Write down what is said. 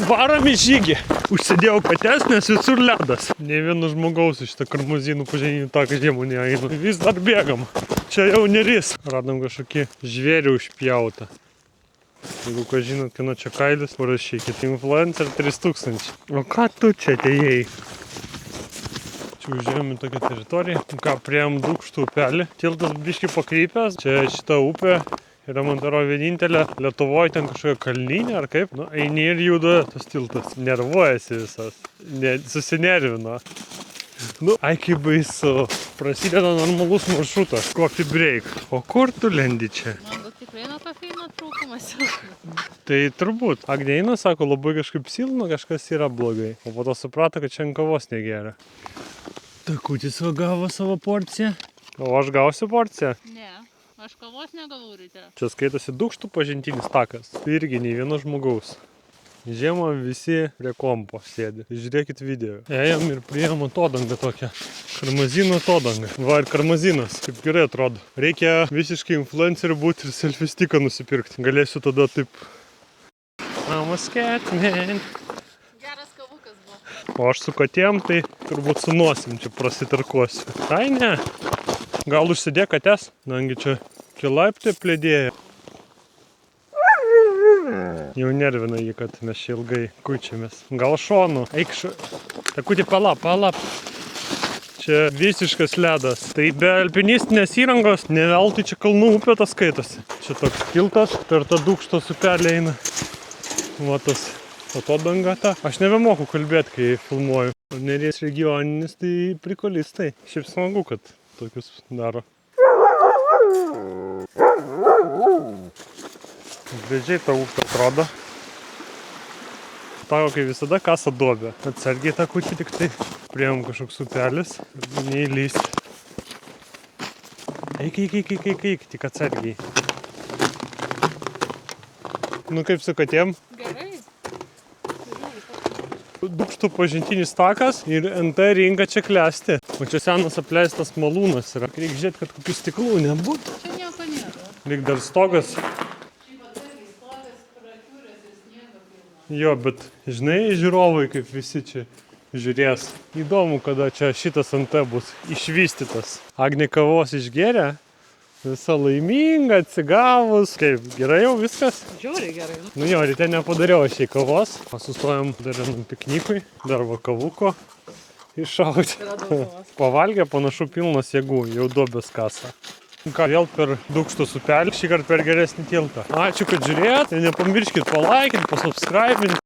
Varom į žygį. Užsidėjau kates, nes visur ledas. Ne vieno žmogaus iš šitą Karmazinų pažininių taką žiemų neeina. Vis dar bėgam. Čia jau neris. Radom kažkokį žvėrį užpjautą. Jeigu ką žinot, kino čia kailis, parašykit. Influencer 3000. O ką tu čia atėjai? Čia užėjom į tokią teritoriją. Ką, priėjom Dūkštų upelį. Tiltas biškį pakrypęs. Čia šita upė yra, man atrodo, vienintelė Lietuvoje ten kažkokia kalninė ar kaip. Nu, eini ir juda tas tiltas. Nervuojasi visas. Susinervino. Nu, ai kaip baisu. Prasideda normalus maršrutas. Coffee break. O kur tu lendi čia? Man tikrai nuo kofeino trūkumas. Tai turbūt. Agneina sako, labai kažkaip silpna, kažkas yra blogai. O po to suprato, kad čia ant kavos negeria. Takutis va gavo savo porciją. O aš gausiu porciją? Ne, aš kavos negavau ryte. Čia skaitosi Dūkštų pažintinis takas. Tai irgi nei vieno žmogaus. Žiemą visi prie kompo sėdi. Žiūrėkit video. Ėjom ir priėjom atodangą tokią. Karmazinų atodangą. Va ir Karmazinas. Kaip gerai atrodo. Reikia visiškai influenceriu būti ir selfie sticką nusipirkti. Galėsiu tada taip... I'm a scat man. Geras kavukas buvo. O aš su katėm, tai turbūt su nosim čia prasitarkuosiu. Ai ne. Gal užsidėk kates? Nangi čia laiptai plėdėja. Jau nervina jį, kad mes čia ilgai kučiamės. Gal šonu. Eik Takutį, palap. Čia visiškas ledas. Tai be alpinistinės įrangos ne veltui čia kalnų upė tas skaitosi. Čia toks tiltas per tą Dūkštos upelį eina. Va tas atodanga ta. Aš nebemoku kalbėti, kai filmuoju. Neries regioninis, tai prikolistai. Šiaip smagu, kad tokius daro. Gražiai ta upė atrodo. Tako kaip visada kasa duobę. Atsargiai Takutį, tik tai priėjom kažkoks upelis. Neįlysti. Eik, tik atsargiai. Nu kaip su katėm? Gerai. Dūkštų pažintinis takas ir NT rinka čia klesti. O čia senas apleistas malūnas yra. Reikia žiūrėti, kad kokių stiklų nebūtų. Čia nieko nėra. Reik dar stogas. Jo, bet žinai, žiūrovai kaip visi čia žiūrės. Įdomu, kada čia šitas NT bus išvystytas. Agnė kavos išgėrė, visa laiminga, atsigavus. Kaip, gerai jau viskas? Žiūri gerai. Nu jo, ryte nepadariau aš jai kavos. Sustojom dar vienam piknikui, dar va kavuko iššauti. Pavalgė panašu pilnas jėgų, jau duobės kasa. Ką, vėl per Dūkštos upelį, šį kartą per geresnį tiltą. Ačiū, kad žiūrėjot. Nepamirškit palaikint, pasubscribint.